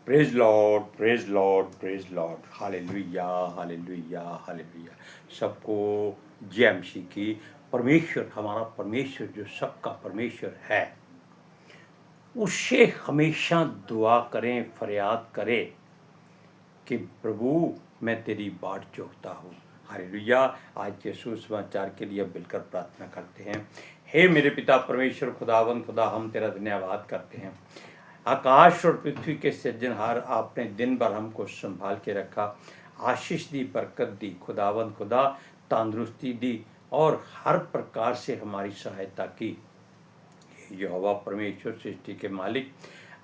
Praise Lord, praise Lord, praise Lord. Hallelujah, hallelujah, hallelujah. सबको जय मसीह की। परमेश्वर, हमारा परमेश्वर जो सबका परमेश्वर है, उससे हमेशा दुआ करें, फरियाद करें कि प्रभु मैं तेरी बाट जोहता हूँ। हालेलुया। आज के सुसमाचार के लिए मिलकर प्रार्थना करते हैं। हे मेरे पिता परमेश्वर खुदावंद खुदा, हम तेरा धन्यवाद करते हैं। आकाश और पृथ्वी के सृजनहार, आपने दिन भर हमको संभाल के रखा, आशीष दी, बरकत दी, खुदावंद खुदा तंदुरुस्ती दी और हर प्रकार से हमारी सहायता की। यहोवा परमेश्वर सृष्टि के मालिक,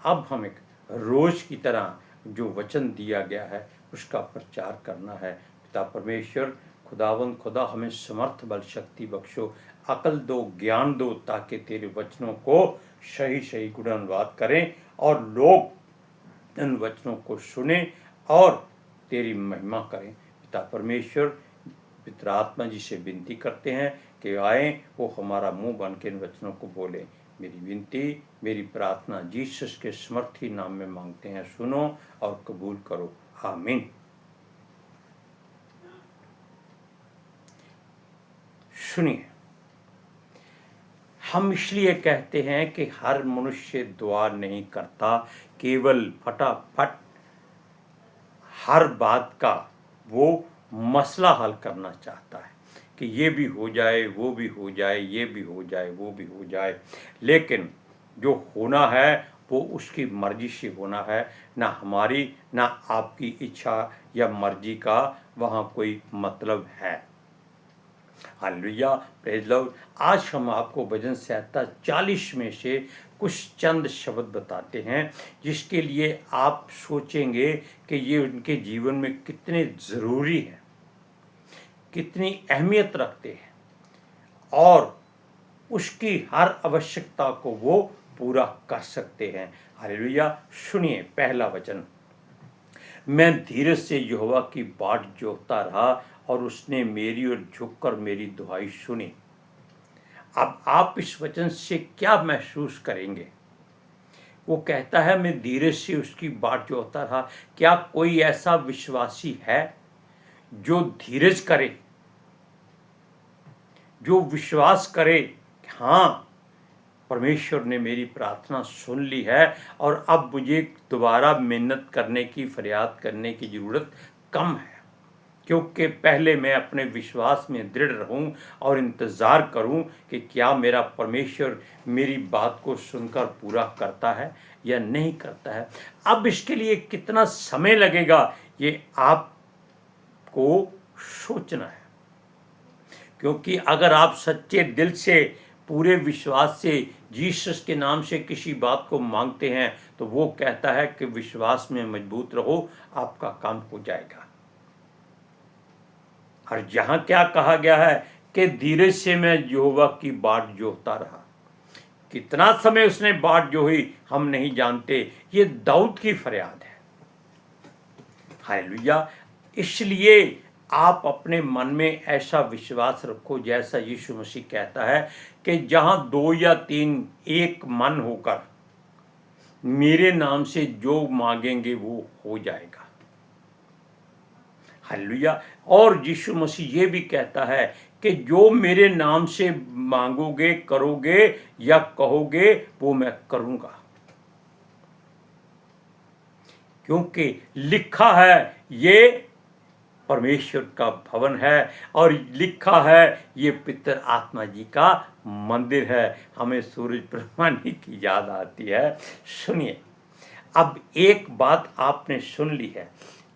अब हम एक रोज की तरह जो वचन दिया गया है उसका प्रचार करना है। पिता परमेश्वर खुदावंद खुदा, हमें समर्थ बल शक्ति बख्शो, अकल दो, ज्ञान दो, ताकि तेरे वचनों को सही सही गुणानुवाद करें और लोग इन वचनों को सुने और तेरी महिमा करें। पिता परमेश्वर, पिता आत्मा जी से विनती करते हैं कि आए, वो हमारा मुंह बन के इन वचनों को बोले। मेरी विनती, मेरी प्रार्थना जीसस के समर्थी नाम में मांगते हैं, सुनो और कबूल करो। आमीन। सुनिए, हम इसलिए कहते हैं कि हर मनुष्य दुआ नहीं करता, केवल फटाफट हर बात का वो मसला हल करना चाहता है कि ये भी हो जाए, वो भी हो जाए, ये भी हो जाए, वो भी हो जाए। लेकिन जो होना है वो उसकी मर्जी से होना है, ना हमारी ना आपकी इच्छा या मर्जी का वहाँ कोई मतलब है। Hallelujah, praise Lord. आज हम आपको भजन संहिता 40 में से कुछ चंद शब्द बताते हैं, जिसके लिए आप सोचेंगे कि ये उनके जीवन में कितने ज़रूरी हैं, कितनी अहमियत रखते हैं और उसकी हर आवश्यकता को वो पूरा कर सकते हैं। हालेलुया। सुनिए पहला वचन, मैं धीरज से यहोवा की बाट जोहता रहा और उसने मेरी ओर झुककर मेरी दुहाई सुनी। अब आप इस वचन से क्या महसूस करेंगे? वो कहता है मैं धीरज से उसकी बाट जोहता रहा। क्या कोई ऐसा विश्वासी है जो धीरज करे, जो विश्वास करे हाँ, परमेश्वर ने मेरी प्रार्थना सुन ली है और अब मुझे दोबारा मेहनत करने की, फरियाद करने की ज़रूरत कम है, क्योंकि पहले मैं अपने विश्वास में दृढ़ रहूं और इंतज़ार करूं कि क्या मेरा परमेश्वर मेरी बात को सुनकर पूरा करता है या नहीं करता है। अब इसके लिए कितना समय लगेगा ये आपको सोचना है, क्योंकि अगर आप सच्चे दिल से, पूरे विश्वास से जीसस के नाम से किसी बात को मांगते हैं तो वो कहता है कि विश्वास में मजबूत रहो, आपका काम हो जाएगा। और जहां क्या कहा गया है कि धीरज से मैं यहोवा की बाट जोहता रहा। कितना समय उसने बाट जोही हम नहीं जानते, ये दाऊद की फरियाद है। हालेलुया। इसलिए आप अपने मन में ऐसा विश्वास रखो, जैसा यीशु मसीह कहता है कि जहां 2 या 3 एक मन होकर मेरे नाम से जो मांगेंगे वो हो जाएगा। हालेलुया। और यीशु मसीह ये भी कहता है कि जो मेरे नाम से मांगोगे, करोगे या कहोगे वो मैं करूंगा, क्योंकि लिखा है ये परमेश्वर का भवन है और लिखा है ये पितर आत्मा जी का मंदिर है। हमें सूरज ब्रह्मांडी की याद आती है। सुनिए, अब एक बात आपने सुन ली है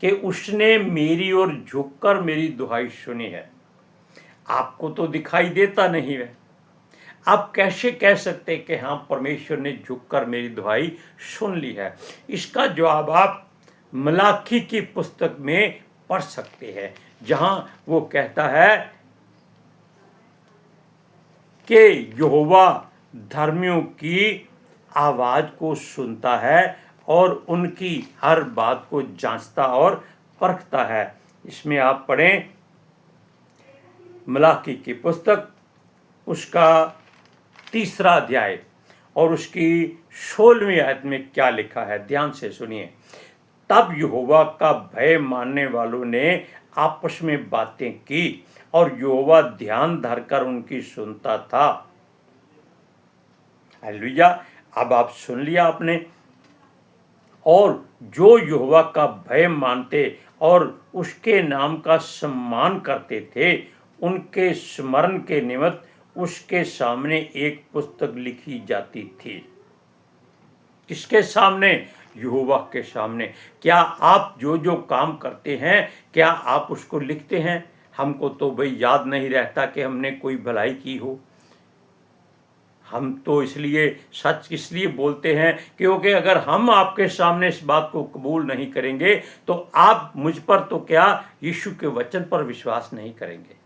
कि उसने मेरी ओर झुककर मेरी दुहाई सुनी है। आपको तो दिखाई देता नहीं है, आप कैसे कह सकते कि हाँ परमेश्वर ने झुककर मेरी दुहाई सुन ली है? इसका जवाब आप मलाकी की पुस्तक में पढ़ सकते हैं, जहां वो कहता है कि यहोवा धर्मियों की आवाज को सुनता है और उनकी हर बात को जांचता और परखता है। इसमें आप पढ़ें मलाकी की पुस्तक, उसका 3 अध्याय और उसकी 16वीं आयत में क्या लिखा है, ध्यान से सुनिए। तब यहोवा का भय मानने वालों ने आपस में बातें की और यहोवा ध्यान धरकर उनकी सुनता था। हालेलुया। अब आप सुन लिया आपने। और जो यहोवा का भय मानते और उसके नाम का सम्मान करते थे, उनके स्मरण के निमित्त उसके सामने एक पुस्तक लिखी जाती थी। किसके सामने? यहोवा के सामने। क्या आप जो जो काम करते हैं, क्या आप उसको लिखते हैं? हमको तो भाई याद नहीं रहता कि हमने कोई भलाई की हो। हम तो इसलिए सच इसलिए बोलते हैं क्योंकि अगर हम आपके सामने इस बात को कबूल नहीं करेंगे तो आप मुझ पर तो क्या, यीशु के वचन पर विश्वास नहीं करेंगे।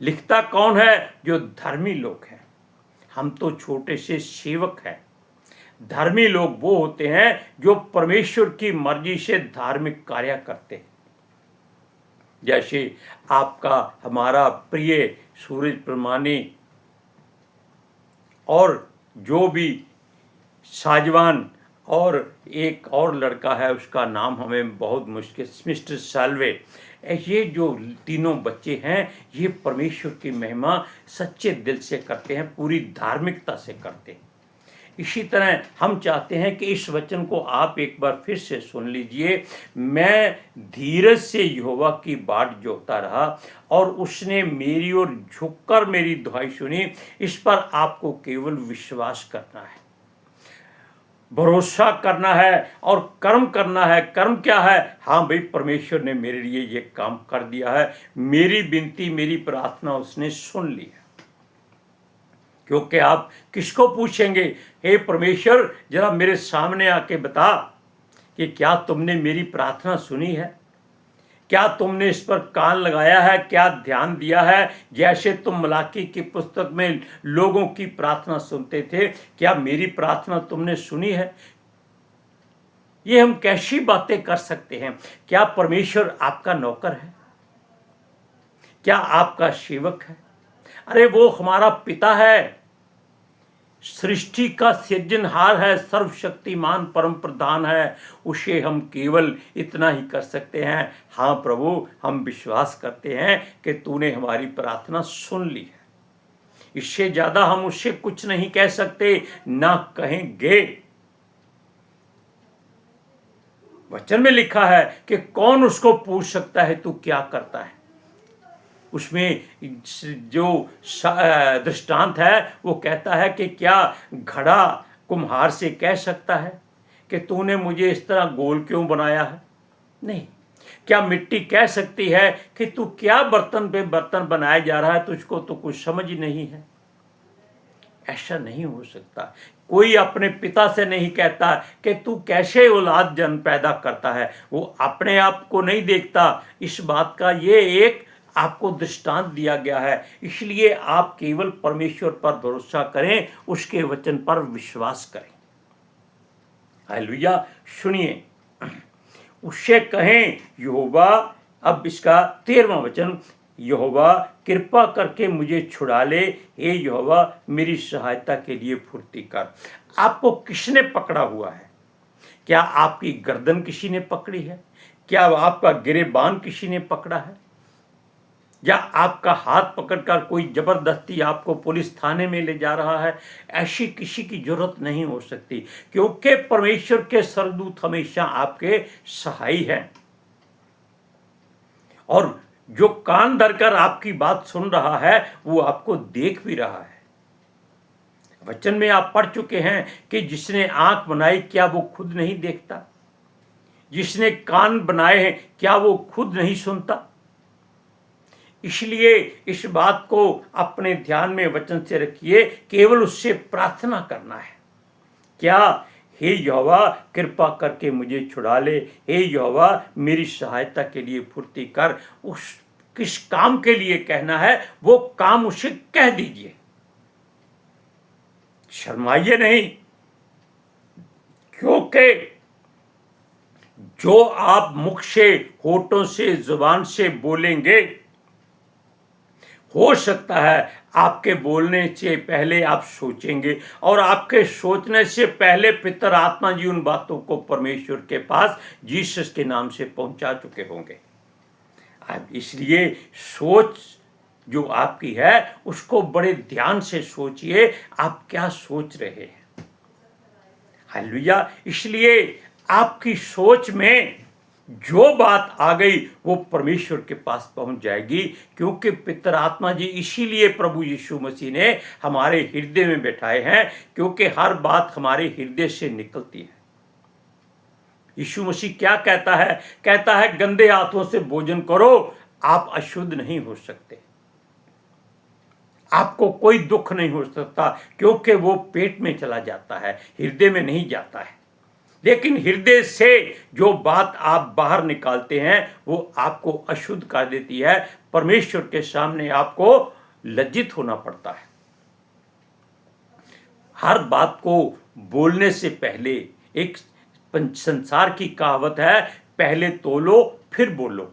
लिखता कौन है? जो धर्मी लोग हैं। हम तो छोटे से सेवक हैं। धर्मी लोग वो होते हैं जो परमेश्वर की मर्जी से धार्मिक कार्य करते हैं। जैसे आपका हमारा प्रिय सूरज प्रमाणी और जो भी साजवान और एक और लड़का है, उसका नाम हमें बहुत मुश्किल, मिस्टर साल्वे, ये जो तीनों बच्चे हैं ये परमेश्वर की महिमा सच्चे दिल से करते हैं, पूरी धार्मिकता से करते हैं। इसी तरह हम चाहते हैं कि इस वचन को आप एक बार फिर से सुन लीजिए। मैं धीरज से यहोवा की बाट जोहता रहा और उसने मेरी ओर झुककर मेरी दुहाई सुनी। इस पर आपको केवल विश्वास करना है, भरोसा करना है और कर्म करना है। कर्म क्या है? हाँ भाई, परमेश्वर ने मेरे लिए ये काम कर दिया है, मेरी विनती मेरी प्रार्थना उसने सुन ली है। क्योंकि आप किसको पूछेंगे, हे परमेश्वर जरा मेरे सामने आके बता कि क्या तुमने मेरी प्रार्थना सुनी है, क्या तुमने इस पर कान लगाया है, क्या ध्यान दिया है? जैसे तुम मलाकी की पुस्तक में लोगों की प्रार्थना सुनते थे, क्या मेरी प्रार्थना तुमने सुनी है? ये हम कैसी बातें कर सकते हैं? क्या परमेश्वर आपका नौकर है? क्या आपका सेवक है? अरे वो हमारा पिता है, सृष्टि का सृजनहार है, सर्वशक्तिमान परम प्रधान है। उसे हम केवल इतना ही कर सकते हैं, हाँ प्रभु हम विश्वास करते हैं कि तूने हमारी प्रार्थना सुन ली है। इससे ज्यादा हम उससे कुछ नहीं कह सकते, ना कहेंगे। वचन में लिखा है कि कौन उसको पूछ सकता है तू क्या करता है। उसमें जो दृष्टांत है वो कहता है कि क्या घड़ा कुम्हार से कह सकता है कि तूने मुझे इस तरह गोल क्यों बनाया है? नहीं। क्या मिट्टी कह सकती है कि तू क्या बर्तन पे बर्तन बनाया जा रहा है, तुझको तो कुछ समझ ही नहीं है? ऐसा नहीं हो सकता। कोई अपने पिता से नहीं कहता कि तू कैसे औलाद जन्म पैदा करता है, वो अपने आप को नहीं देखता। इस बात का ये एक आपको दृष्टांत दिया गया है। इसलिए आप केवल परमेश्वर पर भरोसा करें, उसके वचन पर विश्वास करें। हालेलुया। सुनिए, उससे कहें यहोवा, अब इसका 13वां वचन, यहोवा कृपा करके मुझे छुड़ा ले, हे यहोवा मेरी सहायता के लिए फुर्ती कर। आपको किसने पकड़ा हुआ है? क्या आपकी गर्दन किसी ने पकड़ी है? क्या आपका गिरेबान किसी ने पकड़ा है? या आपका हाथ पकड़कर कोई जबरदस्ती आपको पुलिस थाने में ले जा रहा है? ऐसी किसी की जरूरत नहीं हो सकती, क्योंकि परमेश्वर के स्वर्गदूत हमेशा आपके सहाय हैं। और जो कान धरकर आपकी बात सुन रहा है वो आपको देख भी रहा है। वचन में आप पढ़ चुके हैं कि जिसने आंख बनाई क्या वो खुद नहीं देखता? जिसने कान बनाए हैं क्या वो खुद नहीं सुनता? इसलिए इस बात को अपने ध्यान में वचन से रखिए, केवल उससे प्रार्थना करना है। क्या? हे यहोवा कृपा करके मुझे छुड़ा ले, हे यहोवा मेरी सहायता के लिए फुर्ती कर। उस किस काम के लिए कहना है वो काम उसे कह दीजिए, शर्माइए नहीं। क्योंकि जो आप मुख से, होठों से, जुबान से बोलेंगे, हो सकता है आपके बोलने से पहले आप सोचेंगे और आपके सोचने से पहले पितर आत्मा जी उन बातों को परमेश्वर के पास जीसस के नाम से पहुंचा चुके होंगे। अब इसलिए सोच जो आपकी है उसको बड़े ध्यान से सोचिए, आप क्या सोच रहे हैं। हालेलुया। इसलिए आपकी सोच में जो बात आ गई वो परमेश्वर के पास पहुंच जाएगी, क्योंकि पितर आत्मा जी इसीलिए प्रभु यीशु मसीह ने हमारे हृदय में बैठाए हैं, क्योंकि हर बात हमारे हृदय से निकलती है। यीशु मसीह क्या कहता है? कहता है गंदे हाथों से भोजन करो, आप अशुद्ध नहीं हो सकते, आपको कोई दुख नहीं हो सकता, क्योंकि वो पेट में चला जाता है, हृदय में नहीं जाता है। लेकिन हृदय से जो बात आप बाहर निकालते हैं वो आपको अशुद्ध कर देती है। परमेश्वर के सामने आपको लज्जित होना पड़ता है। हर बात को बोलने से पहले, एक संसार की कहावत है, पहले तोलो फिर बोलो।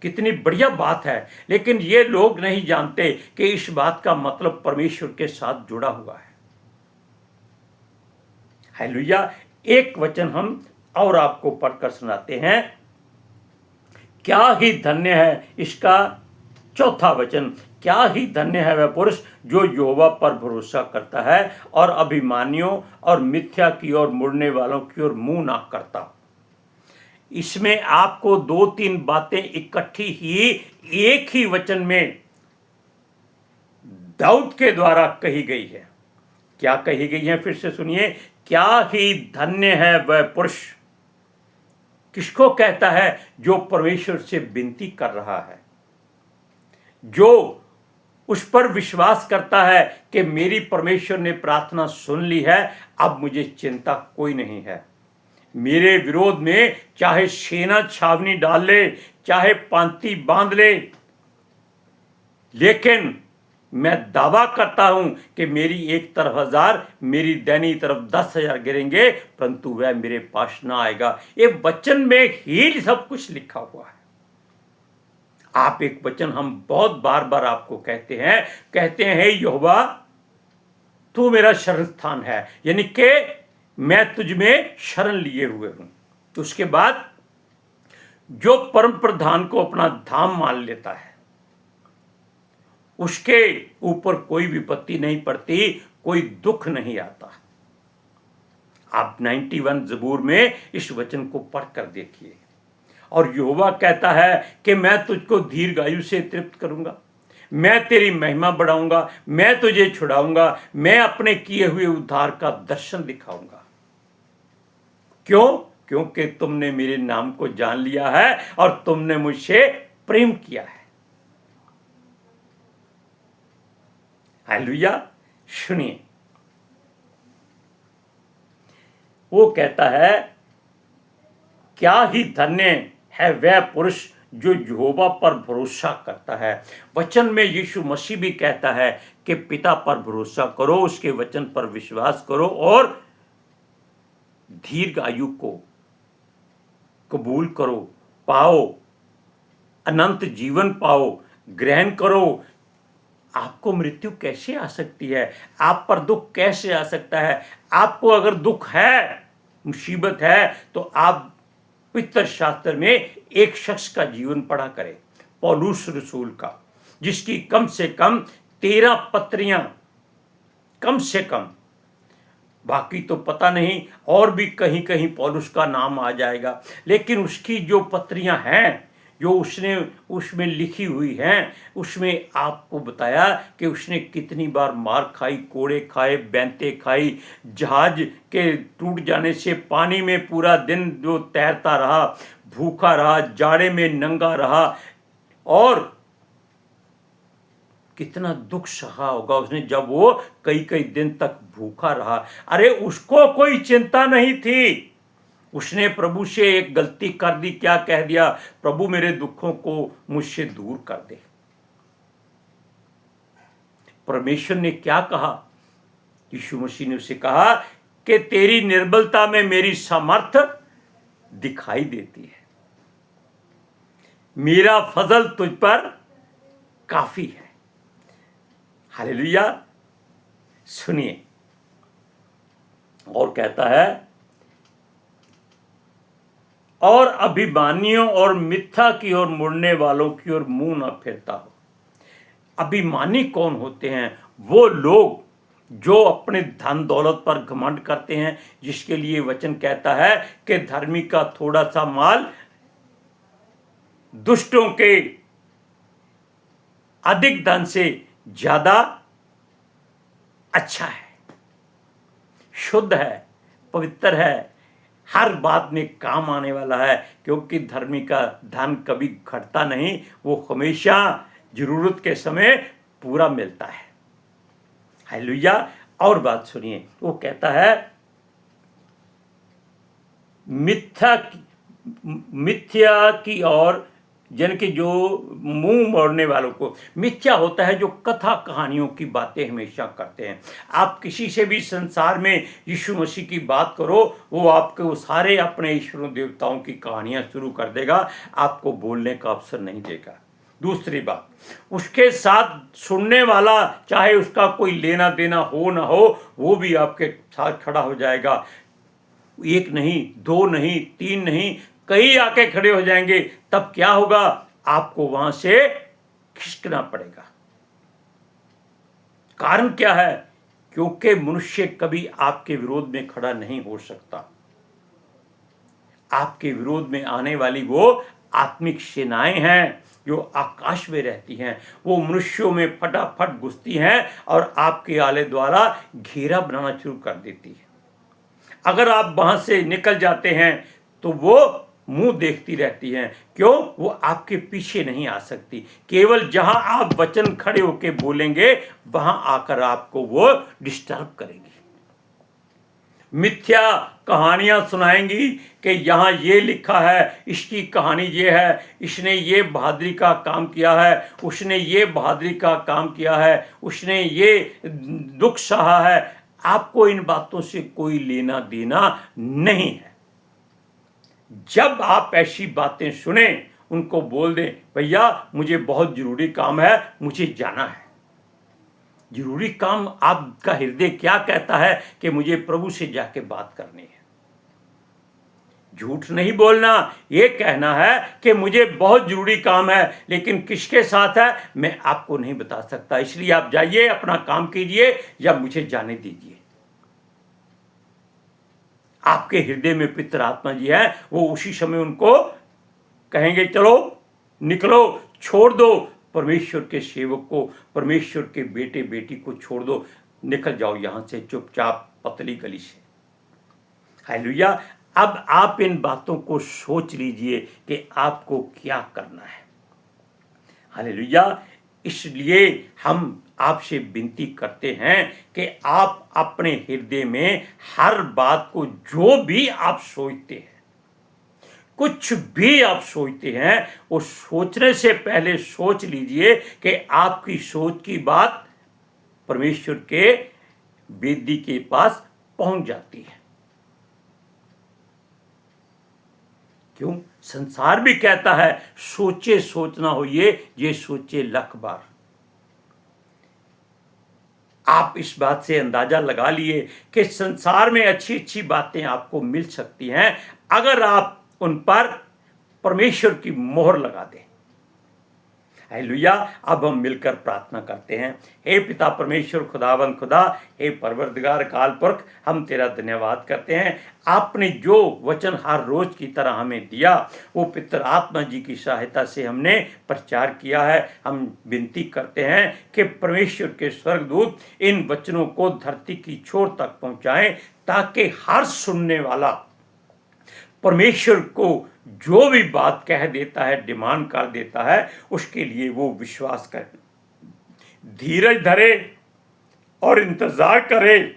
कितनी बढ़िया बात है, लेकिन ये लोग नहीं जानते कि इस बात का मतलब परमेश्वर के साथ जुड़ा हुआ है। हालेलुया। एक वचन हम और आपको पढ़कर सुनाते हैं। क्या ही धन्य है, इसका चौथा वचन, क्या ही धन्य है वह पुरुष जो यहोवा पर भरोसा करता है और अभिमानियों और मिथ्या की ओर मुड़ने वालों की ओर मुंह ना करता। इसमें आपको 2-3 बातें इकट्ठी ही एक ही वचन में दाऊद के द्वारा कही गई है। क्या कही गई है? फिर से सुनिए। क्या ही धन्य है वह पुरुष। किसको कहता है? जो परमेश्वर से विनती कर रहा है, जो उस पर विश्वास करता है कि मेरी परमेश्वर ने प्रार्थना सुन ली है, अब मुझे चिंता कोई नहीं है। मेरे विरोध में चाहे सेना छावनी डाल ले, चाहे पांति बांध ले, लेकिन मैं दावा करता हूं कि मेरी एक तरफ 1000, मेरी दैनी तरफ 10,000 गिरेंगे, परंतु वह मेरे पास ना आएगा। ये वचन में ही सब कुछ लिखा हुआ है। आप एक वचन हम बहुत बार बार आपको कहते हैं यहोवा तू मेरा शरण स्थान है, यानी कि मैं तुझ में शरण लिए हुए हूं। उसके बाद जो परम प्रधान को अपना धाम मान लेता है, उसके ऊपर कोई विपत्ति नहीं पड़ती, कोई दुख नहीं आता। आप 91 ज़बूर में इस वचन को पढ़कर देखिए। और यहोवा कहता है कि मैं तुझको दीर्घायु से तृप्त करूंगा, मैं तेरी महिमा बढ़ाऊंगा, मैं तुझे छुड़ाऊंगा, मैं अपने किए हुए उद्धार का दर्शन दिखाऊंगा। क्यों? क्योंकि तुमने मेरे नाम को जान लिया है और तुमने मुझसे प्रेम किया है। हालेलुया। सुनिए, वो कहता है क्या ही धन्य है वह पुरुष जो यहोवा पर भरोसा करता है। वचन में यीशु मसीह भी कहता है कि पिता पर भरोसा करो, उसके वचन पर विश्वास करो और दीर्घ आयु को कबूल करो, पाओ, अनंत जीवन पाओ, ग्रहण करो। आपको मृत्यु कैसे आ सकती है? आप पर दुख कैसे आ सकता है? आपको अगर दुख है, मुसीबत है, तो आप पवित्र शास्त्र में एक शख्स का जीवन पढ़ा करें, पौलुस रसूल का, जिसकी कम से कम 13 पत्रियां, कम से कम, बाकी तो पता नहीं, और भी कहीं कहीं पौलुस का नाम आ जाएगा, लेकिन उसकी जो पत्रियां हैं, जो उसने उसमें लिखी हुई हैं, उसमें आपको बताया कि उसने कितनी बार मार खाई, कोड़े खाए, बैंते खाई, जहाज के टूट जाने से पानी में पूरा दिन जो तैरता रहा, भूखा रहा, जाड़े में नंगा रहा, और कितना दुख सहा होगा उसने जब वो कई कई दिन तक भूखा रहा। अरे उसको कोई चिंता नहीं थी। उसने प्रभु से एक गलती कर दी, क्या कह दिया? प्रभु मेरे दुखों को मुझसे दूर कर दे। परमेश्वर ने क्या कहा? यीशु मसीह ने उसे कहा कि तेरी निर्बलता में मेरी सामर्थ दिखाई देती है, मेरा फजल तुझ पर काफी है। हालेलुया। सुनिए, और कहता है, और अभिमानियों और मिथ्या की ओर मुड़ने वालों की ओर मुंह न फेरता हो। अभिमानी कौन होते हैं? वो लोग जो अपने धन दौलत पर घमंड करते हैं, जिसके लिए वचन कहता है कि धर्मी का थोड़ा सा माल दुष्टों के अधिक धन से ज्यादा अच्छा है, शुद्ध है, पवित्र है, हर बात में काम आने वाला है, क्योंकि धर्मी का धन कभी घटता नहीं, वो हमेशा जरूरत के समय पूरा मिलता है। हालेलुया। और बात सुनिए, वो कहता है मिथ्या की और जन के जो मुंह मोड़ने वालों को, मिथ्या होता है जो कथा कहानियों की बातें हमेशा करते हैं। आप किसी से भी संसार में यीशु मसीह की बात करो, वो आपको सारे अपने ईश्वरों देवताओं की कहानियां शुरू कर देगा, आपको बोलने का अवसर नहीं देगा। दूसरी बात, उसके साथ सुनने वाला, चाहे उसका कोई लेना देना हो ना हो, वो भी आपके साथ खड़ा हो जाएगा। एक नहीं, दो नहीं, तीन नहीं, कई आके खड़े हो जाएंगे। तब क्या होगा? आपको वहां से खिसकना पड़ेगा। कारण क्या है? क्योंकि मनुष्य कभी आपके विरोध में खड़ा नहीं हो सकता। आपके विरोध में आने वाली वो आत्मिक सेनाएं हैं जो आकाश में रहती हैं, वो मनुष्यों में फटाफट घुसती हैं और आपके आले द्वारा घेरा बनाना शुरू कर देती है। अगर आप वहां से निकल जाते हैं तो वो मुंह देखती रहती हैं। क्यों? वो आपके पीछे नहीं आ सकती। केवल जहां आप वचन खड़े होके बोलेंगे, वहां आकर आपको वो डिस्टर्ब करेंगी। मिथ्या कहानियां सुनाएंगी कि यहाँ ये लिखा है, इसकी कहानी ये है, इसने ये बहादुरी का काम किया है, उसने ये बहादुरी का काम किया है, उसने ये दुख सहा है। आपको इन बातों से कोई लेना देना नहीं है। जब आप ऐसी बातें सुने, उनको बोल दें, भैया मुझे बहुत जरूरी काम है, मुझे जाना है। जरूरी काम, आपका हृदय क्या कहता है कि मुझे प्रभु से जाके बात करनी है। झूठ नहीं बोलना, ये कहना है कि मुझे बहुत जरूरी काम है, लेकिन किसके साथ है मैं आपको नहीं बता सकता, इसलिए आप जाइए, अपना काम कीजिए या मुझे जाने दीजिए। आपके हृदय में पितर आत्मा जी है, वो उसी समय उनको कहेंगे, चलो निकलो, छोड़ दो परमेश्वर के सेवक को, परमेश्वर के बेटे बेटी को छोड़ दो, निकल जाओ यहां से चुपचाप पतली गली से। हालेलुया। अब आप इन बातों को सोच लीजिए कि आपको क्या करना है। हालेलुया। इसलिए हम आपसे विनती करते हैं कि आप अपने हृदय में हर बात को, जो भी आप सोचते हैं, कुछ भी आप सोचते हैं, वो सोचने से पहले सोच लीजिए कि आपकी सोच की बात परमेश्वर के वेदी के पास पहुंच जाती है। क्यों? संसार भी कहता है, सोचे सोचना होइए, ये सोचे लख बार। आप इस बात से अंदाजा लगा लिए कि संसार में अच्छी अच्छी बातें आपको मिल सकती हैं, अगर आप उन पर परमेश्वर की मोहर लगा दें। हालेलुया। अब हम मिलकर प्रार्थना करते हैं। हे पिता परमेश्वर, खुदावन खुदा, हे परवरदिगार काल पुरख, हम तेरा धन्यवाद करते हैं। आपने जो वचन हर रोज की तरह हमें दिया, वो पितर आत्मा जी की सहायता से हमने प्रचार किया है। हम विनती करते हैं कि परमेश्वर के स्वर्गदूत इन वचनों को धरती की छोर तक पहुंचाएं, ताकि हर सुनने वाला परमेश्वर को जो भी बात कह देता है, डिमांड कर देता है, उसके लिए वो विश्वास करे, धीरज धरे और इंतजार करे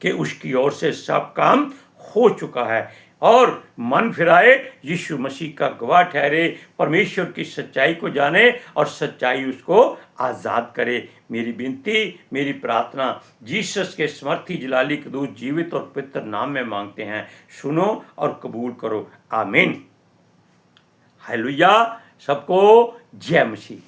कि उसकी ओर से सब काम हो चुका है, और मन फिराए, यीशु मसीह का गवाह ठहरे, परमेश्वर की सच्चाई को जाने और सच्चाई उसको आज़ाद करे। मेरी विनती, मेरी प्रार्थना जीसस के समर्थी जलाली कदूस जीवित और पवित्र नाम में मांगते हैं। सुनो और कबूल करो। आमीन। हालेलुया। सबको जय मसीह।